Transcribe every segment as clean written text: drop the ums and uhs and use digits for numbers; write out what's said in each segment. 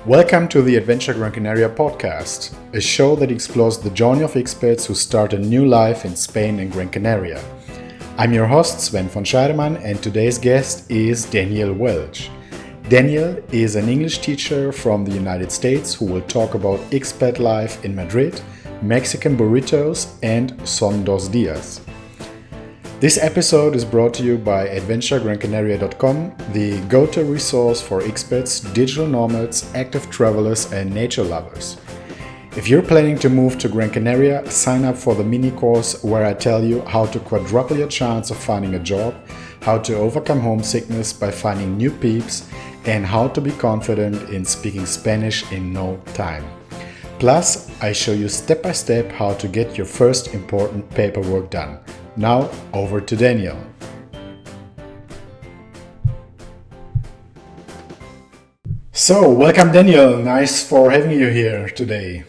Welcome to the Adventure Gran Canaria podcast, a show that explores the journey of expats who start a new life in Spain and Gran Canaria. I'm your host Sven von Scheidemann, and today's guest is Daniel Welsch. Daniel is an English teacher from the United States who will talk about expat life in Madrid, Mexican burritos, and son dos días. This episode is brought to you by adventuregrancanaria.com, the go-to resource for expats, digital nomads, active travelers, and nature lovers. If you're planning to move to Gran Canaria, sign up for the mini course where I tell you how to quadruple your chance of finding a job, how to overcome homesickness by finding new peeps, and how to be confident in speaking Spanish in no time. Plus, I show you step by step how to get your first important paperwork done. Now, over to Daniel. So, welcome Daniel. Nice for having you here today.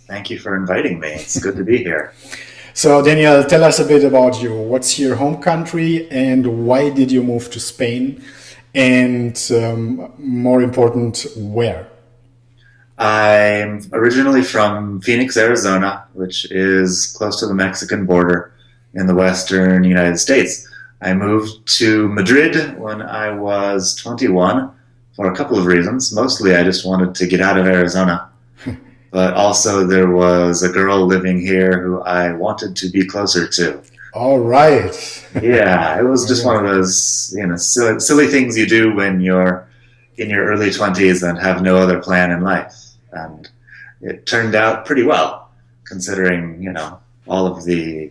Thank you for inviting me. It's good to be here. So, Daniel, tell us a bit about you. What's your home country and why did you move to Spain? And more important, where? I'm originally from Phoenix, Arizona, which is close to the Mexican border in the western United States. I moved to Madrid when I was 21 for a couple of reasons. Mostly I just wanted to get out of Arizona. But also there was a girl living here who I wanted to be closer to. All right. Yeah, it was just one of those, silly things you do when you're in your early 20s and have no other plan in life. And it turned out pretty well, considering, all of the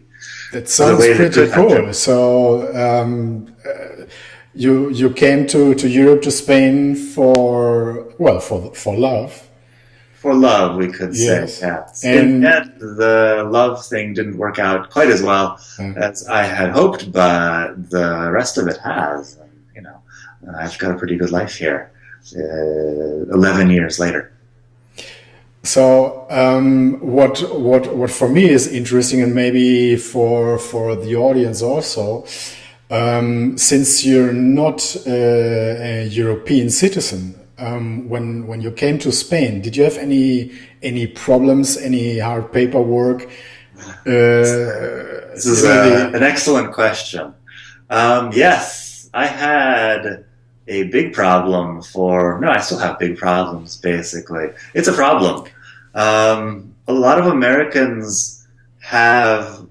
That sounds pretty cool. So you came to Europe, to Spain for love. For love, we could say. Yes. Yes. And yet the love thing didn't work out quite as well as I had hoped, but the rest of it has. And, I've got a pretty good life here, 11 years later. So what for me is interesting, and maybe for the audience also, since you're not a European citizen, when you came to Spain, did you have any problems, any hard paperwork? This is an excellent question. Yes, I had a big problem I still have big problems, basically. It's a problem. A lot of Americans have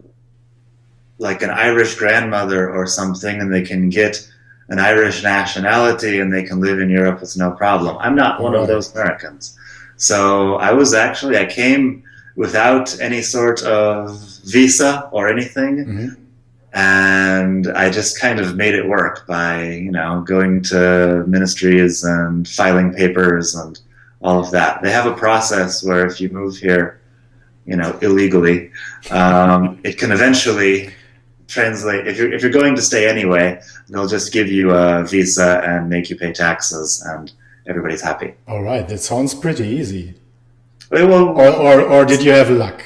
like an Irish grandmother or something, and they can get an Irish nationality and they can live in Europe with no problem. I'm not one of those Americans. So I came without any sort of visa or anything. Mm-hmm. And I just kind of made it work by, going to ministries and filing papers and all of that. They have a process where if you move here, illegally, it can eventually translate. If you're going to stay anyway, they'll just give you a visa and make you pay taxes, and everybody's happy. All right, that sounds pretty easy. Well, or did you have luck?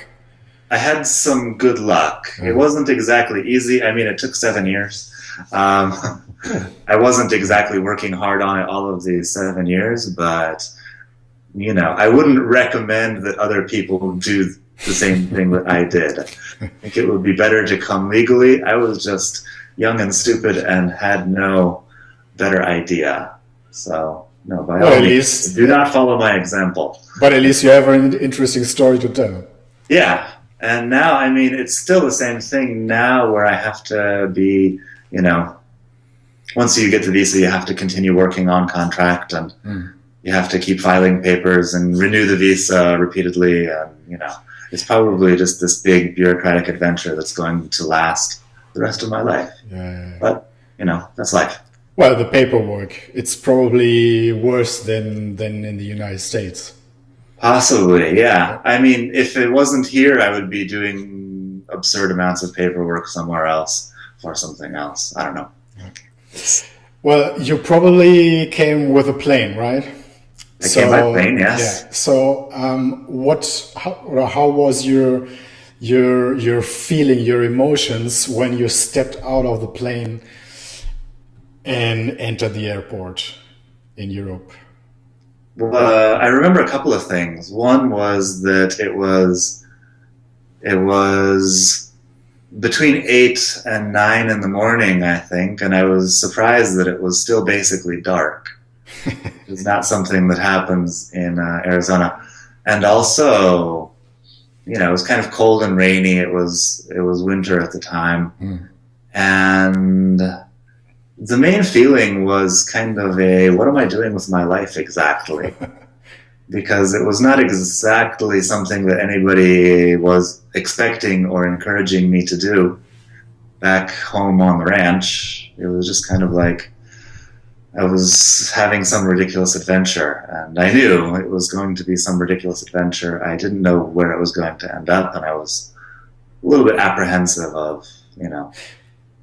I had some good luck. It wasn't exactly easy. I mean, it took 7 years. I wasn't exactly working hard on it all of these 7 years, but, I wouldn't recommend that other people do the same thing that I did. I think it would be better to come legally. I was just young and stupid and had no better idea. So, no, by all means, do not follow my example. But at least you have an interesting story to tell. Yeah. And now, it's still the same thing now where I have to be, once you get the visa, you have to continue working on contract and you have to keep filing papers and renew the visa repeatedly. And, it's probably just this big bureaucratic adventure that's going to last the rest of my life. Yeah. But, that's life. Well, the paperwork, it's probably worse than in the United States. Possibly, yeah. If it wasn't here, I would be doing absurd amounts of paperwork somewhere else for something else. I don't know. Well, you probably came with a plane, right? I came by plane, yes. Yeah. So, how was your feeling, your emotions when you stepped out of the plane and entered the airport in Europe? I remember a couple of things. One was that it was between 8 and 9 in the morning, I think, and I was surprised that it was still basically dark. It's not something that happens in Arizona. And also, it was kind of cold and rainy. It was winter at the time, and the main feeling was kind of what am I doing with my life exactly? Because it was not exactly something that anybody was expecting or encouraging me to do back home on the ranch. It was just kind of like I was having some ridiculous adventure, and I knew it was going to be some ridiculous adventure. I didn't know where it was going to end up, and I was a little bit apprehensive of,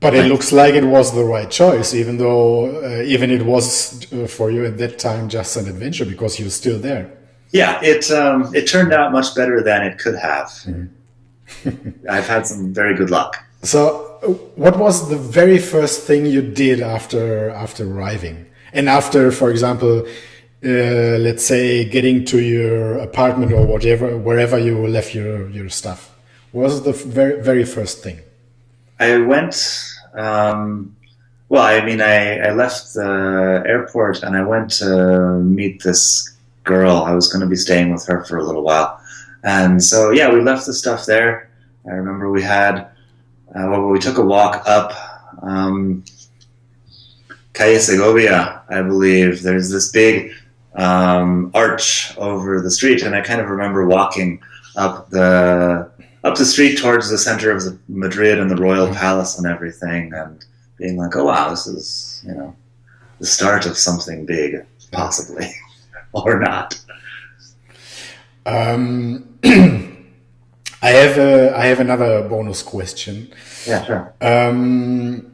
But it like, looks like it was the right choice, even though even it was for you at that time just an adventure because you're still there. yeah, it turned out much better than it could have. I've had some very good luck. So, what was the very first thing you did after arriving, and after, for example, let's say getting to your apartment or whatever, wherever you left your stuff? What was the very first thing? I went. Well, I mean, I left the airport and I went to meet this girl. I was going to be staying with her for a little while, and so yeah, we left the stuff there. I remember we took a walk up Calle Segovia, I believe. There's this big arch over the street, and I kind of remember walking up the street towards the center of Madrid and the Royal Palace and everything, and being like, "Oh wow, this is the start of something big, possibly, or not." I have another bonus question. Yeah, sure. I'm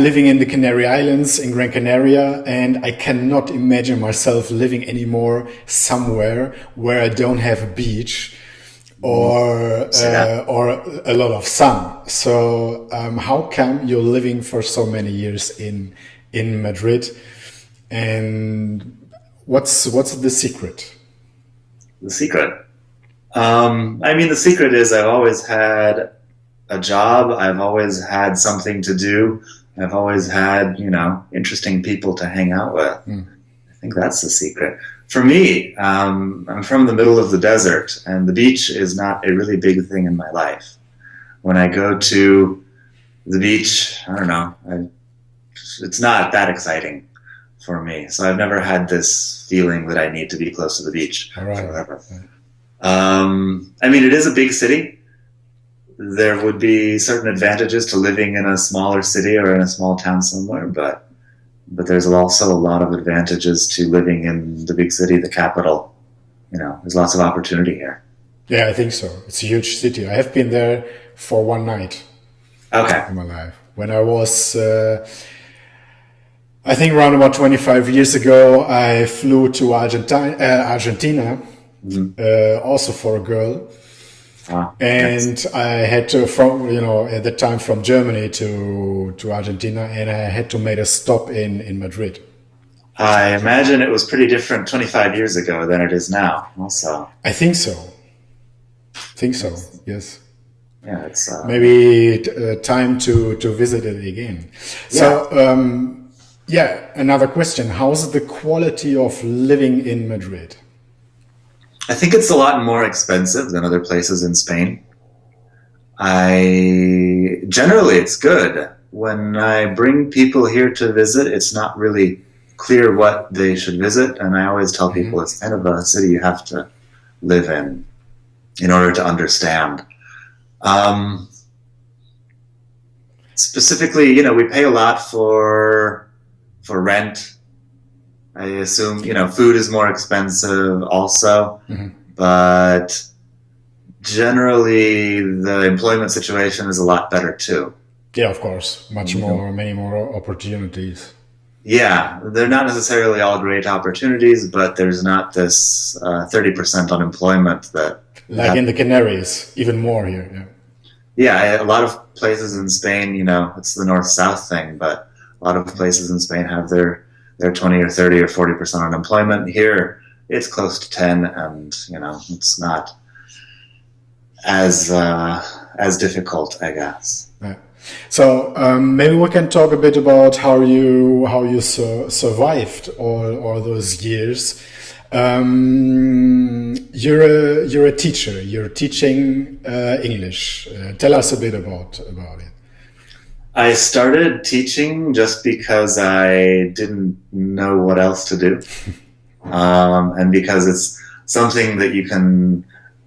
living in the Canary Islands in Gran Canaria, and I cannot imagine myself living anymore somewhere where I don't have a beach or a lot of sun. So, how come you're living for so many years in Madrid, and what's the secret? The secret. I mean, the secret is I've always had a job. I've always had something to do. I've always had, interesting people to hang out with. I think that's the secret. For me, I'm from the middle of the desert, and the beach is not a really big thing in my life. When I go to the beach, I don't know, it's not that exciting for me. So I've never had this feeling that I need to be close to the beach forever. I mean, it is a big city. There would be certain advantages to living in a smaller city or in a small town somewhere, but there's also a lot of advantages to living in the big city, the capital. There's lots of opportunity here. Yeah, I think so. It's a huge city. I have been there for one night. Okay. In my life. When I was, I think around about 25 years ago, I flew to Argentina, also for a girl. And yes. I had to, at the time from Germany to Argentina, and I had to make a stop in Madrid. I imagine it was pretty different 25 years ago than it is now, also. I think so. Yes. Yeah, it's... maybe time to visit it again. Yeah. So, another question. How's the quality of living in Madrid? I think it's a lot more expensive than other places in Spain. Generally, it's good. When I bring people here to visit, it's not really clear what they should visit, and I always tell people it's kind of a city you have to live in order to understand. Specifically, we pay a lot for rent. I assume, food is more expensive also, but generally the employment situation is a lot better too. Yeah, of course. Many more opportunities. Yeah, they're not necessarily all great opportunities, but there's not this 30% unemployment that... Like in the Canaries, even more here, Yeah, a lot of places in Spain, it's the north-south thing, but A lot of places in Spain have their 20 or 30 or 40% unemployment. Here, it's close to 10, and it's not as difficult, I guess. Yeah. So maybe we can talk a bit about how you survived all those years. You're a teacher. You're teaching English. Tell us a bit about it. I started teaching just because I didn't know what else to do, and because it's something that you can.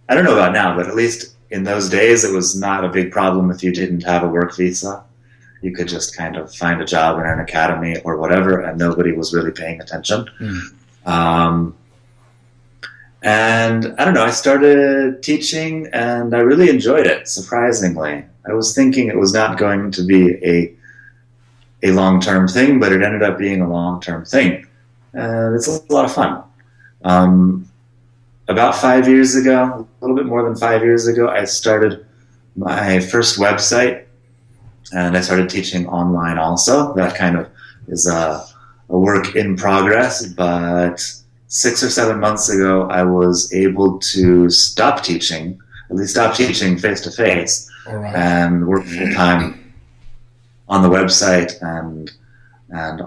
I don't know about now, but at least in those days, it was not a big problem if you didn't have a work visa. You could just kind of find a job in an academy or whatever, and nobody was really paying attention. And I don't know, I started teaching and I really enjoyed it, surprisingly. I was thinking it was not going to be a long-term thing, but it ended up being a long-term thing. And it's a lot of fun. About 5 years ago, a little bit more than 5 years ago, I started my first website, and I started teaching online also. That kind of is a work in progress, but 6 or 7 months ago, I was able to stop teaching, at least stop teaching face-to-face, and work full-time on the website and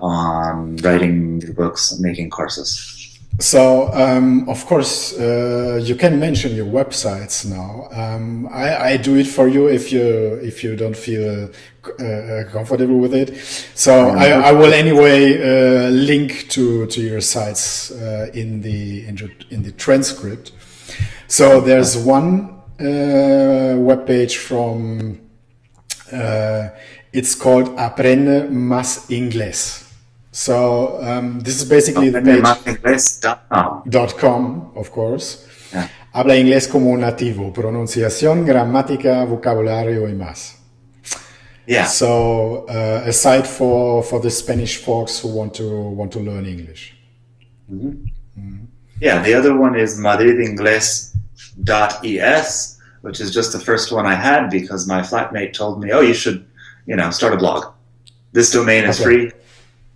on writing books and making courses. So, of course, you can mention your websites now. I do it for you if you don't feel comfortable with it. So I will anyway link to your sites in the transcript. So there's one webpage from it's called Aprende Más Inglés. So this is basically the page .com, of course. Yeah. Habla inglés como un nativo, pronunciación, gramática, vocabulario y más. Yeah. So a site for the Spanish folks who want to learn English. Yeah, the other one is madridingles.es, which is just the first one I had because my flatmate told me, "Oh, you should, start a blog. This domain is free.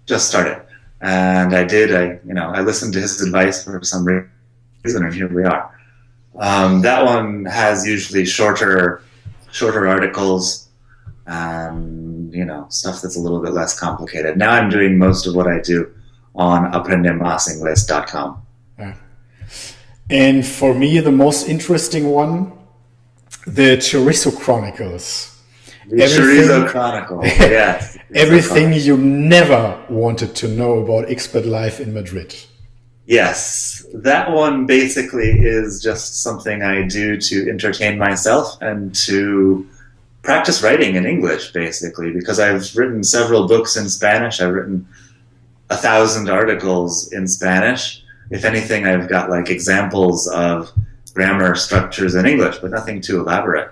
Just start it." And I did. I listened to his advice for some reason, and here we are. That one has usually shorter articles and stuff that's a little bit less complicated. Now I'm doing most of what I do on aprendemasingles.com. And for me, the most interesting one, the Chorizo Chronicles. Chorizo Chronicles, yes. Everything you never wanted to know about expat life in Madrid. Yes, that one basically is just something I do to entertain myself and to practice writing in English, basically, because I've written several books in Spanish. I've written 1,000 articles in Spanish. If anything, I've got examples of grammar structures in English, but nothing too elaborate.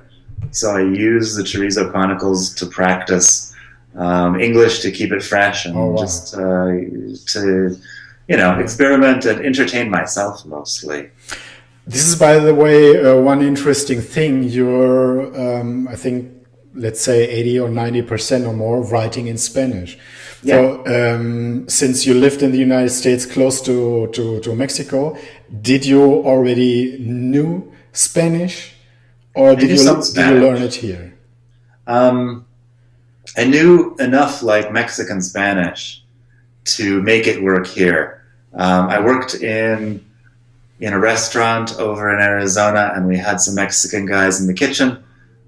So I use the Chorizo Chronicles to practice English, to keep it fresh, and just to experiment and entertain myself mostly. This is, by the way, one interesting thing. You're, I think, let's say 80 or 90% or more writing in Spanish. Yeah. So since you lived in the United States close to Mexico, did you already knew Spanish? Or did you learn it here? I knew enough Mexican Spanish to make it work here. I worked in a restaurant over in Arizona, and we had some Mexican guys in the kitchen.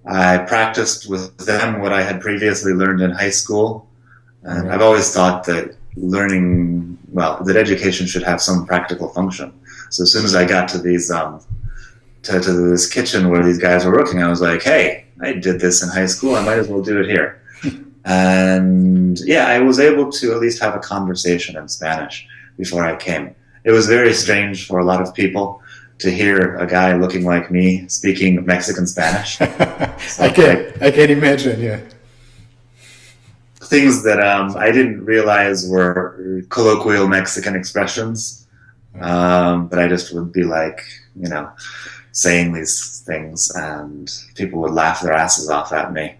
I practiced with them what I had previously learned in high school. And I've always thought that that education should have some practical function. So as soon as I got to these to this kitchen where these guys were working, I was like, hey, I did this in high school, I might as well do it here. And yeah, I was able to at least have a conversation in Spanish before I came. It was very strange for a lot of people to hear a guy looking like me speaking Mexican Spanish. So I can imagine, yeah. Things that I didn't realize were colloquial Mexican expressions, but I just would be saying these things, and people would laugh their asses off at me.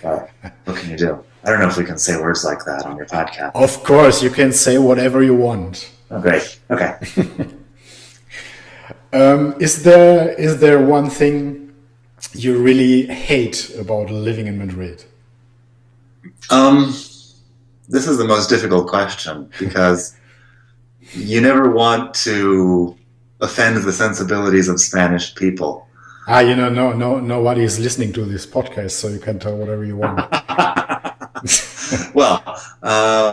But what can you do? I don't know if we can say words like that on your podcast. Of course, you can say whatever you want. Oh, great. Okay. Is there one thing you really hate about living in Madrid? This is the most difficult question because you never want to offend the sensibilities of Spanish people. Nobody is listening to this podcast, so you can tell whatever you want. Well,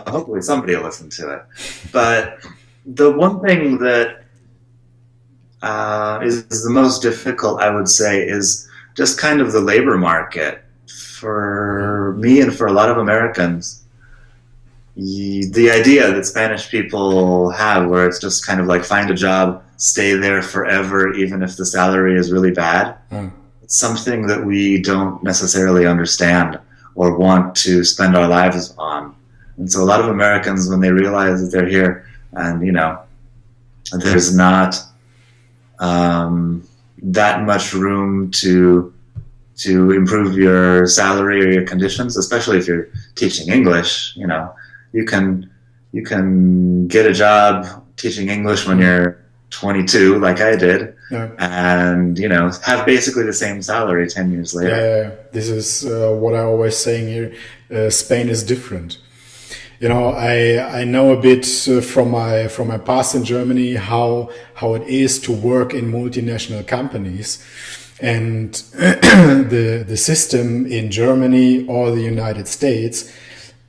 hopefully somebody will listen to it. But the one thing that is the most difficult, I would say, is just kind of the labor market. For me and for a lot of Americans, the idea that Spanish people have, where it's just kind of like find a job, stay there forever, even if the salary is really bad, it's something that we don't necessarily understand or want to spend our lives on. And so a lot of Americans, when they realize that they're here and, there's not that much room to improve your salary or your conditions, especially if you're teaching English, you can get a job teaching English when you're 22, like I did, and have basically the same salary 10 years later. Yeah, this is what I always saying here. Spain is different. I know a bit from my past in Germany how it is to work in multinational companies, and the system in Germany or the United States,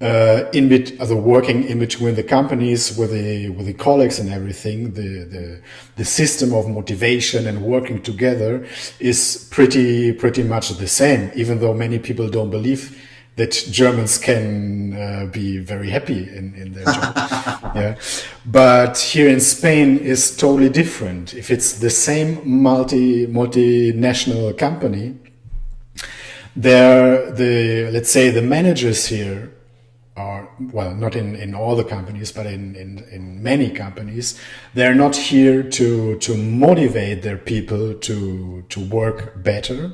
working in between the companies with the colleagues and everything, the system of motivation and working together is pretty much the same, even though many people don't believe that Germans can be very happy in their job. Yeah, but here in Spain is totally different. If it's the same multinational company, let's say the managers here are, well, not in all the companies, but in many companies, they're not here to motivate their people to work better.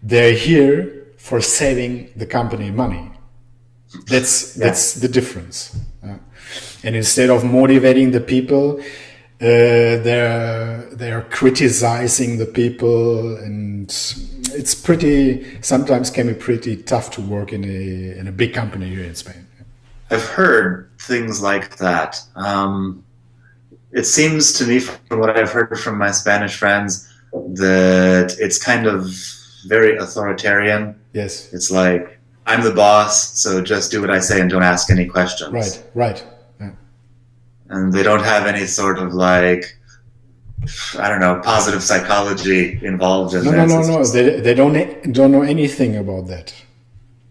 They're here for saving the company money. That's the difference. And instead of motivating the people, they're criticizing the people, and it's sometimes can be pretty tough to work in a big company here in Spain. I've heard things like that. It seems to me, from what I've heard from my Spanish friends, that it's kind of very authoritarian. Yes. It's like, I'm the boss, so just do what I say and don't ask any questions. Right. Yeah. And they don't have any sort of positive psychology involved in this. No. They don't know anything about that.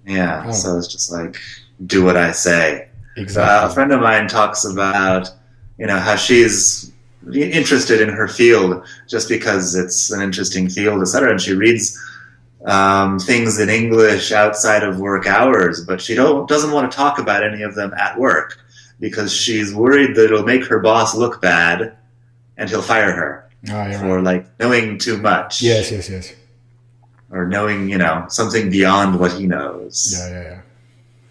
Yeah, So it's just like, do what I say. Exactly. A friend of mine talks about, how she's interested in her field just because it's an interesting field, etc. And she reads things in English outside of work hours, but she doesn't want to talk about any of them at work because she's worried that it'll make her boss look bad and he'll fire her for knowing too much. Yes. Or knowing, something beyond what he knows. Yeah.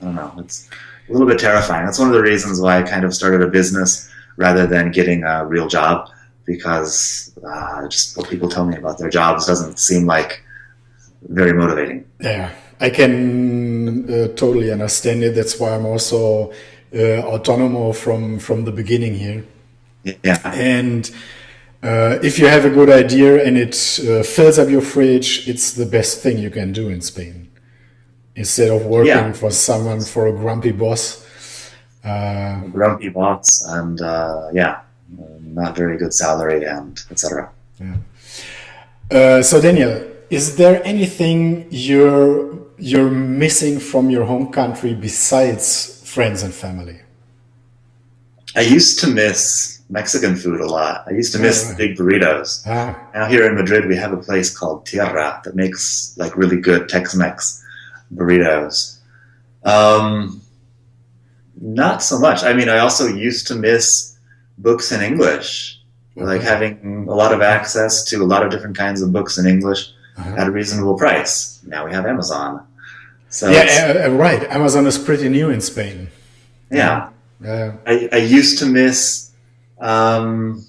I don't know. It's a little bit terrifying. That's one of the reasons why I kind of started a business rather than getting a real job, because just what people tell me about their jobs doesn't seem like very motivating. Yeah, I can totally understand it. That's why I'm also autonomous from the beginning here. Yeah. And if you have a good idea and it fills up your fridge, it's the best thing you can do in Spain. Instead of working for a grumpy boss. Grumpy boss and not very good salary and etc. Yeah. So Daniel, is there anything you're missing from your home country besides friends and family? I used to miss Mexican food a lot. I used to miss the big burritos. Now here in Madrid we have a place called Tierra that makes really good Tex-Mex burritos. Not so much. I mean, I also used to miss books in English, having a lot of access to a lot of different kinds of books in English at a reasonable price. Now we have Amazon. So Yeah, right. Amazon is pretty new in Spain. yeah, Uh, I used to miss um,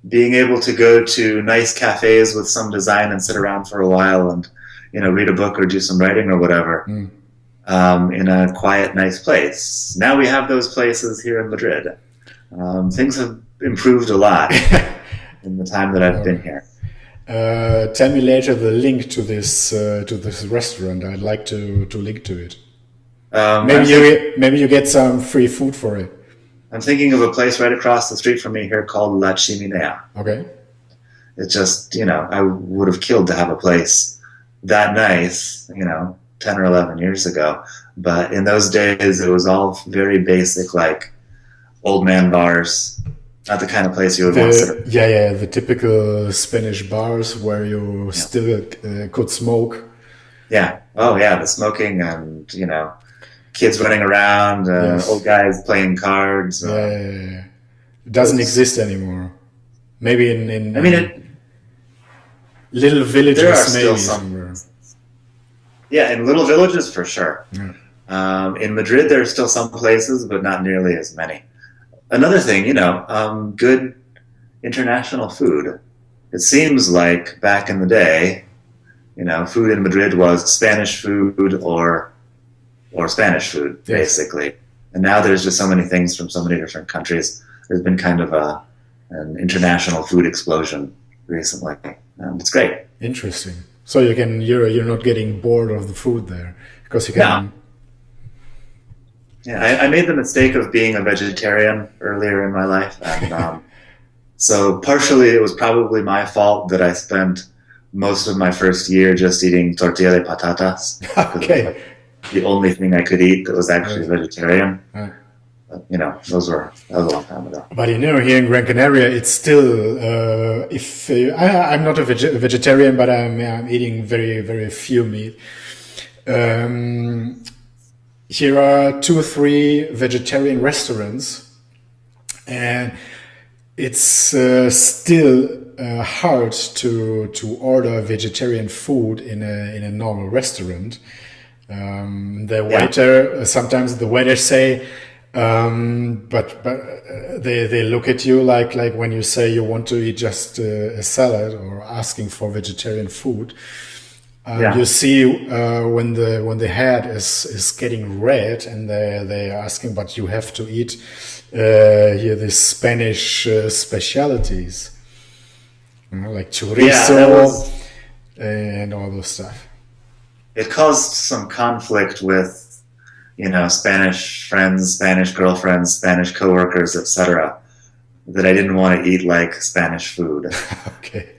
being able to go to nice cafes with some design and sit around for a while and read a book or do some writing or whatever mm. in a quiet, nice place. Now we have those places here in Madrid. Things have improved a lot in the time that I've been here. Tell me later the link to this restaurant. I'd like to link to it. Maybe you get some free food for it. I'm thinking of a place right across the street from me here called La Chimenea. Okay. It's just, I would have killed to have a place that nice, 10 or 11 years ago. But in those days, it was all very basic, like old man bars. Not the kind of place you would want to sit. Yeah, the typical Spanish bars where you still could smoke. Yeah. Oh, yeah, the smoking and, kids running around, old guys playing cards. Yeah. It doesn't exist anymore. Maybe in little villages, there are still maybe some, somewhere. Yeah, in little villages for sure. Yeah. In Madrid, there are still some places, but not nearly as many. Another thing, good international food. It seems like back in the day, food in Madrid was Spanish food or Spanish food, basically. And now there's just so many things from so many different countries. There's been kind of an international food explosion recently. It's great. Interesting. So you're not getting bored of the food there because you can. No. Yeah, I made the mistake of being a vegetarian earlier in my life, and so partially it was probably my fault that I spent most of my first year just eating tortilla de patatas. Okay. The only thing I could eat that was actually vegetarian. Right. But, that was a long time ago. But here in Gran Canaria, it's still I'm not a vegetarian, but I'm eating very, very few meat. Here are 2 or 3 vegetarian restaurants, and it's still hard to order vegetarian food in a normal restaurant. The waiter sometimes the waiters say, but they look at you like when you say you want to eat just a salad or asking for vegetarian food. You see when the head is getting red and they're asking, but you have to eat here the Spanish specialities, like chorizo and all those stuff. It caused some conflict with Spanish friends, Spanish girlfriends, Spanish coworkers, etc. that I didn't want to eat like Spanish food. Okay.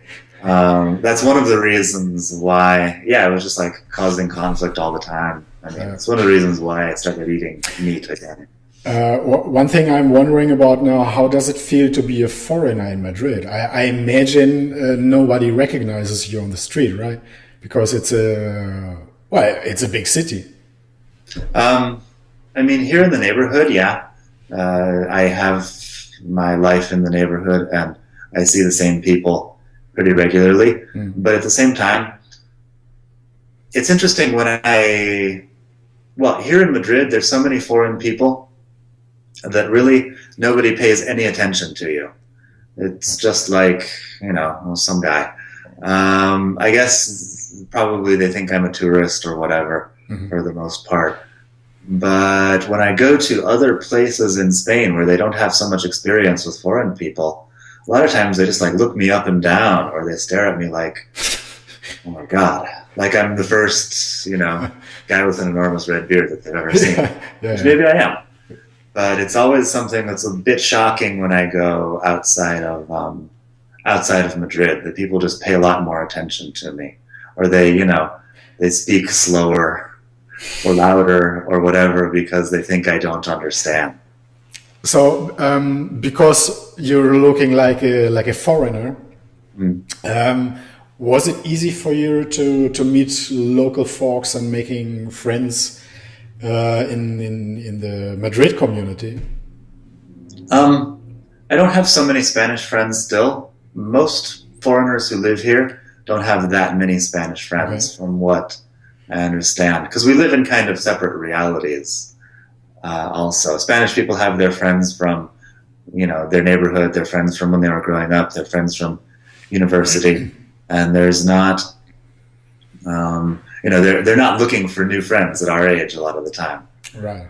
That's one of the reasons why, it was just like causing conflict all the time. It's one of the reasons why I started eating meat again. One thing I'm wondering about now, how does it feel to be a foreigner in Madrid? I imagine nobody recognizes you on the street, right? Because it's a big city. Here in the neighborhood, I have my life in the neighborhood and I see the same people pretty regularly. But at the same time, it's interesting when here in Madrid, there's so many foreign people that really nobody pays any attention to you. It's just like, some guy. I guess probably they think I'm a tourist or whatever for the most part. But when I go to other places in Spain where they don't have so much experience with foreign people, a lot of times they just like look me up and down or they stare at me like, oh my God, like I'm the first, guy with an enormous red beard that they've ever seen. Which maybe I am. But it's always something that's a bit shocking when I go outside of Madrid, that people just pay a lot more attention to me. Or they speak slower or louder or whatever because they think I don't understand. So, because you're looking like a foreigner, was it easy for you to meet local folks and making friends in the Madrid community? I don't have so many Spanish friends still. Most foreigners who live here don't have that many Spanish friends from what I understand. Because we live in kind of separate realities also. Spanish people have their friends from, their neighborhood, their friends from when they were growing up, their friends from university. And there's not, they're not looking for new friends at our age a lot of the time. Right.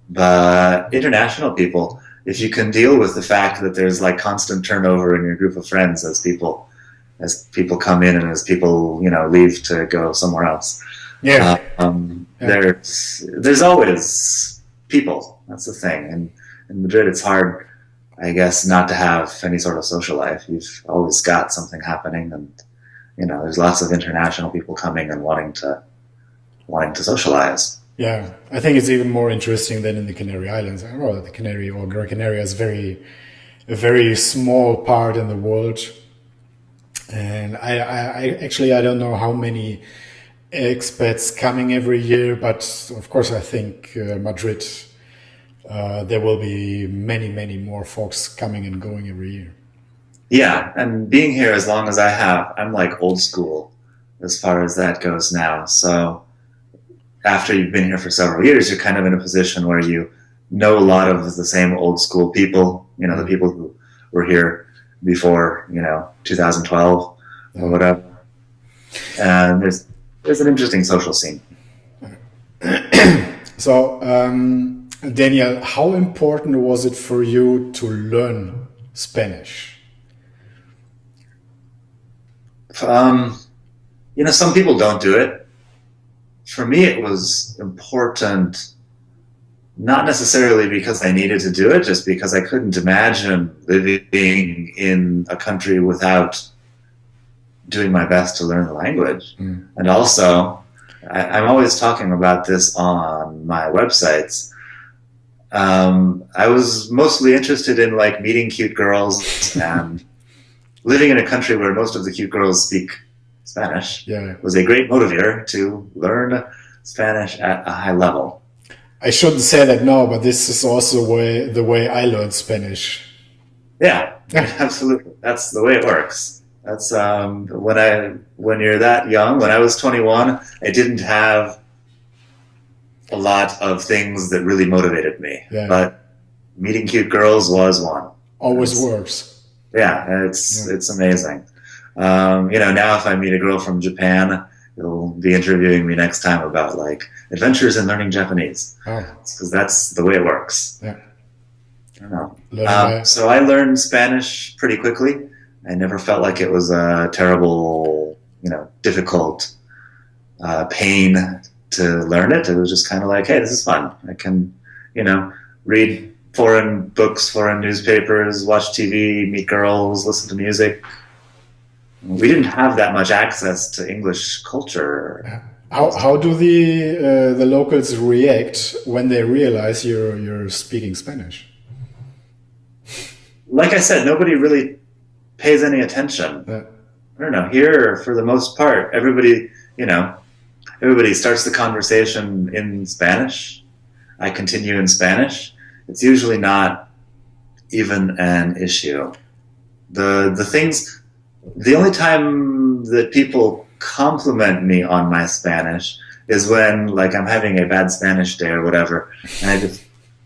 But international people, if you can deal with the fact that there's like constant turnover in your group of friends as people come in and as people leave to go somewhere else, there's always people. That's the thing. And in Madrid, it's hard, I guess, not to have any sort of social life. You've always got something happening, and there's lots of international people coming and wanting to socialize. Yeah, I think it's even more interesting than in the Canary Islands. Well, the Canary or Gran Canaria is a very small part in the world, and I don't know how many expats coming every year, but of course I think Madrid, there will be many more folks coming and going every year. Yeah, and being here as long as I have, I'm like old school as far as that goes now. So after you've been here for several years, you're kind of in a position where you know a lot of the same old school people, the people who were here before, 2012 or whatever. And there's an interesting social scene. So, Daniel, how important was it for you to learn Spanish? Some people don't do it. For me, it was important, not necessarily because I needed to do it, just because I couldn't imagine living in a country without doing my best to learn the language. And also, I'm always talking about this on my websites. I was mostly interested in like meeting cute girls and living in a country where most of the cute girls speak Spanish was a great motivator to learn Spanish at a high level. I shouldn't say that now, but this is also the way I learned Spanish. Yeah, absolutely. That's the way it works. That's when you're that young. When I was 21, I didn't have a lot of things that really motivated me, but meeting cute girls was one. Always works. Yeah, it's amazing. Now if I meet a girl from Japan, they'll be interviewing me next time about like adventures in learning Japanese. Because that's the way it works. Yeah. I don't know. So I learned Spanish pretty quickly. I never felt like it was a terrible, difficult pain to learn it. It was just kind of like, hey, this is fun. I can, read foreign books, foreign newspapers, watch TV, meet girls, listen to music. We didn't have that much access to English culture. How do the locals react when they realize you're speaking Spanish? Like I said, nobody really pays any attention. I don't know. Here, for the most part, everybody starts the conversation in Spanish. I continue in Spanish. It's usually not even an issue. The only time that people compliment me on my Spanish is when, like, I'm having a bad Spanish day or whatever, and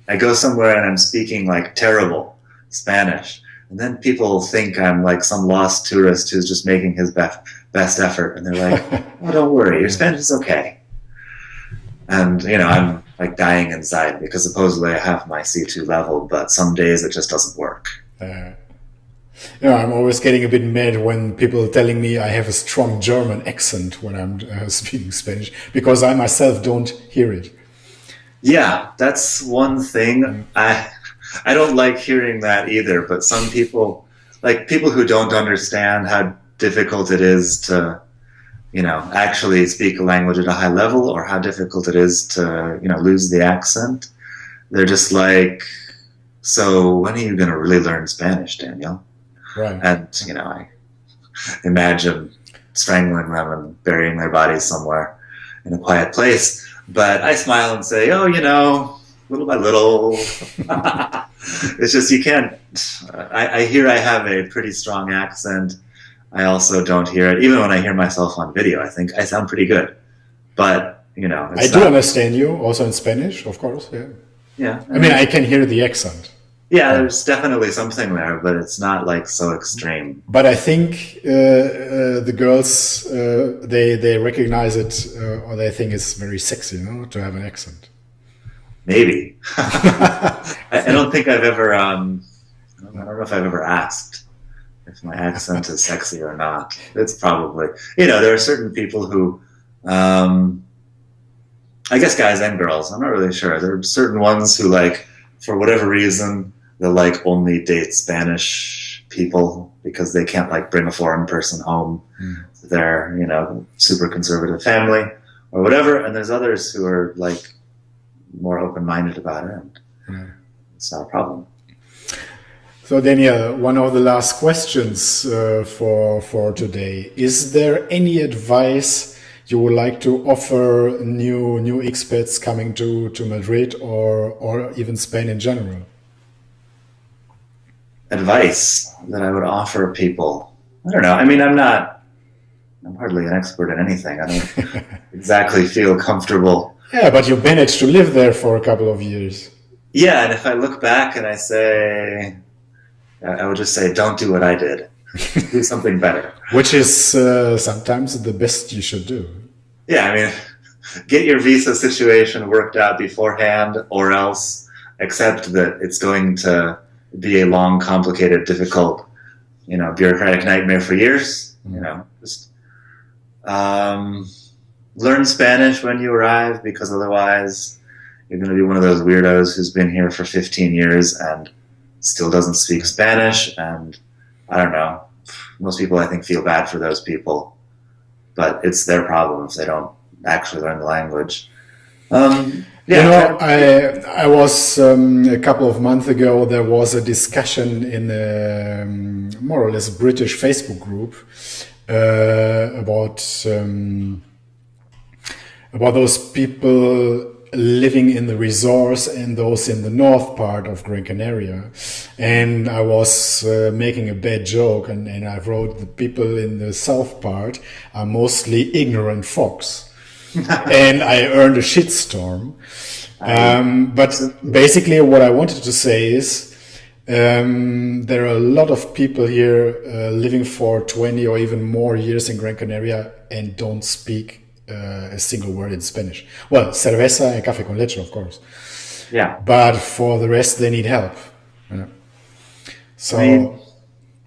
I go somewhere and I'm speaking like terrible Spanish, and then people think I'm like some lost tourist who's just making his best effort, and they're like, "Oh, don't worry, your Spanish is okay." And I'm like dying inside because supposedly I have my C2 level, but some days it just doesn't work. I'm always getting a bit mad when people are telling me I have a strong German accent when I'm speaking Spanish, because I myself don't hear it. Yeah, that's one thing. I don't like hearing that either, but some people, like people who don't understand how difficult it is to, actually speak a language at a high level, or how difficult it is to, lose the accent, they're just like, so when are you going to really learn Spanish, Daniel? Right. And, I imagine strangling them and burying their bodies somewhere in a quiet place. But I smile and say, little by little. It's just, you can't, I hear I have a pretty strong accent. I also don't hear it. Even when I hear myself on video, I think I sound pretty good. But I do understand you, also in Spanish, of course. Yeah. Yeah. I mean, I can hear the accent. Yeah, there's definitely something there, but it's not like so extreme. But I think the girls they recognize it or they think it's very sexy, to have an accent. Maybe. I don't think I've ever. I don't know if I've ever asked if my accent is sexy or not. It's probably, there are certain people who, I guess guys and girls, I'm not really sure. There are certain ones who, like, for whatever reason, they'll like only date Spanish people because they can't like bring a foreign person home to their, super conservative family or whatever. And there's others who are like more open-minded about it, and it's not a problem. So Daniel, one of the last questions for today: is there any advice you would like to offer new expats coming to Madrid or even Spain in general? Advice that I would offer people? I don't know. I mean, I'm hardly an expert in anything. I don't exactly feel comfortable. Yeah, but you managed to live there for a couple of years. Yeah, and if I look back and I would just say, don't do what I did. Do something better. Which is sometimes the best you should do. Yeah, I mean, get your visa situation worked out beforehand, or else accept that it's going to be a long, complicated, difficult, bureaucratic nightmare for years. Just learn Spanish when you arrive, because otherwise you're going to be one of those weirdos who's been here for 15 years and still doesn't speak Spanish. And I don't know, most people I think feel bad for those people, but it's their problem if they don't actually learn the language. I was a couple of months ago, there was a discussion in a more or less British Facebook group about those people living in the resorts and those in the north part of Gran Canaria. And I was making a bad joke, and I wrote the people in the south part are mostly ignorant folks. And I earned a shitstorm. But basically what I wanted to say is there are a lot of people here living for 20 or even more years in Gran Canaria and don't speak a single word in Spanish. Well, cerveza and café con leche, of course. Yeah. But for the rest, they need help. So,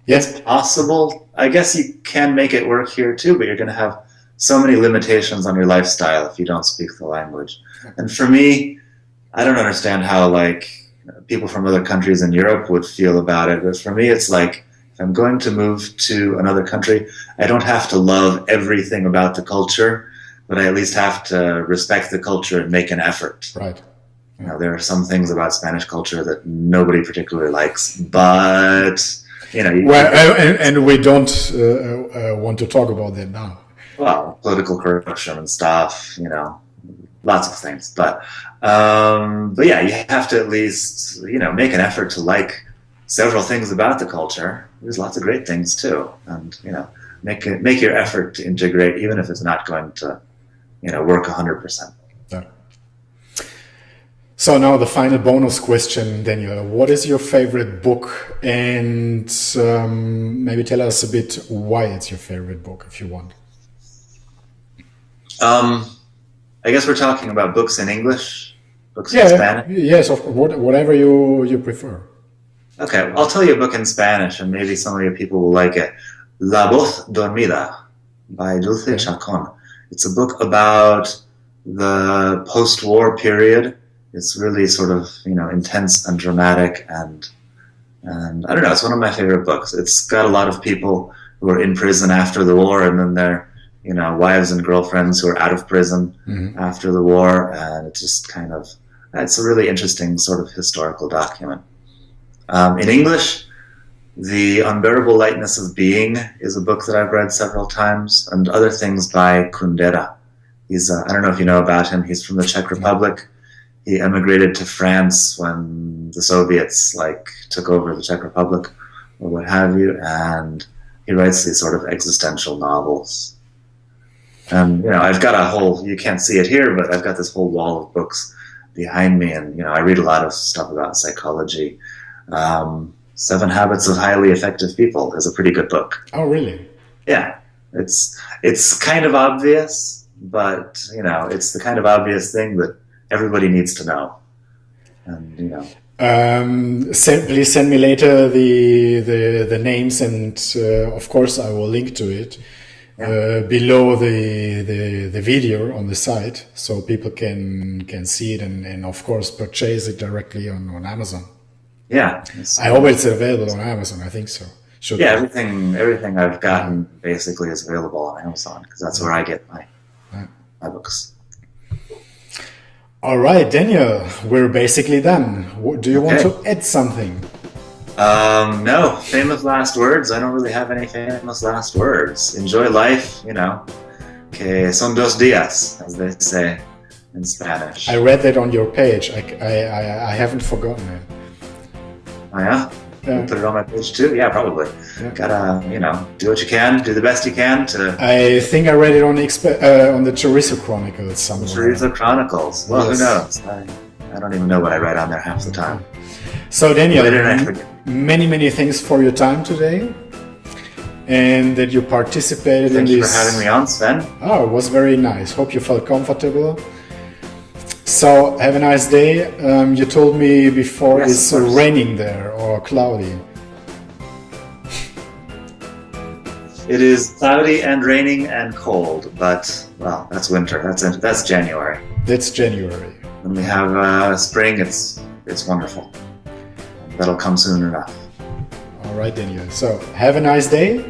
it's possible. I guess you can make it work here too, but you're going to have so many limitations on your lifestyle if you don't speak the language. And for me, I don't understand how people from other countries in Europe would feel about it. But for me, it's like, if I'm going to move to another country, I don't have to love everything about the culture, but I at least have to respect the culture and make an effort. Right. There are some things about Spanish culture that nobody particularly likes, but and we don't want to talk about that now. Well, political corruption and stuff, lots of things. But yeah, you have to at least, make an effort to like several things about the culture. There's lots of great things too, and make your effort to integrate, even if it's not going to, work 100%. Yeah. So now the final bonus question, Daniel. What is your favorite book? And maybe tell us a bit why it's your favorite book, if you want. I guess we're talking about books in English, books in Spanish. Yes, whatever you prefer. Okay, I'll tell you a book in Spanish, and maybe some of you people will like it. La Voz Dormida by Dulce Chacon. It's a book about the post-war period. It's really sort of intense and dramatic, and I don't know. It's one of my favorite books. It's got a lot of people who are in prison after the war, and then they're wives and girlfriends who are out of prison after the war, and it's just it's a really interesting sort of historical document. In English, The Unbearable Lightness of Being is a book that I've read several times, and other things by Kundera. He's, I don't know if you know about him, he's from the Czech Republic. He emigrated to France when the Soviets took over the Czech Republic or what have you, and he writes these sort of existential novels. And I've got a whole, you can't see it here, but I've got this whole wall of books behind me, and I read a lot of stuff about psychology. 7 Habits of Highly Effective People is a pretty good book. Oh, really? Yeah, it's kind of obvious, but it's the kind of obvious thing that everybody needs to know. And please send me later the names, and of course I will link to it below the video on the site, so people can see it and of course purchase it directly on Amazon. Yeah, I hope it's available on Amazon. I think so. Everything I've gotten basically is available on Amazon, because that's where I get my books. All right, Daniel, we're basically done. Do you want to add something? No, famous last words. I don't really have any famous last words. Enjoy life, Que son dos días, as they say in Spanish. I read that on your page. I haven't forgotten it. Oh, yeah? Put it on my page too? Yeah, probably. Yeah. Gotta, do what you can, do the best you can to... I think I read it on the Chorizo Chronicles somewhere. Chorizo Chronicles. Well, yes. Who knows? I don't even know what I write on there half the time. So, Daniel, many thanks for your time today, and that you participated in this. Thanks for having me on, Sven. Oh, it was very nice. Hope you felt comfortable. So, have a nice day. You told me before it's raining there or cloudy. It is cloudy and raining and cold, but, well, that's winter. That's January. That's January. When we have spring, it's wonderful. That'll come soon enough. All right, Daniel. So, have a nice day,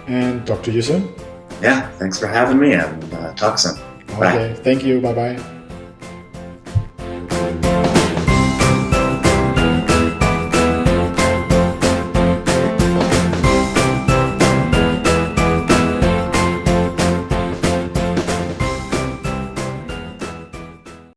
and talk to you soon. Yeah, thanks for having me, and talk soon. Okay, thank you. Bye-bye.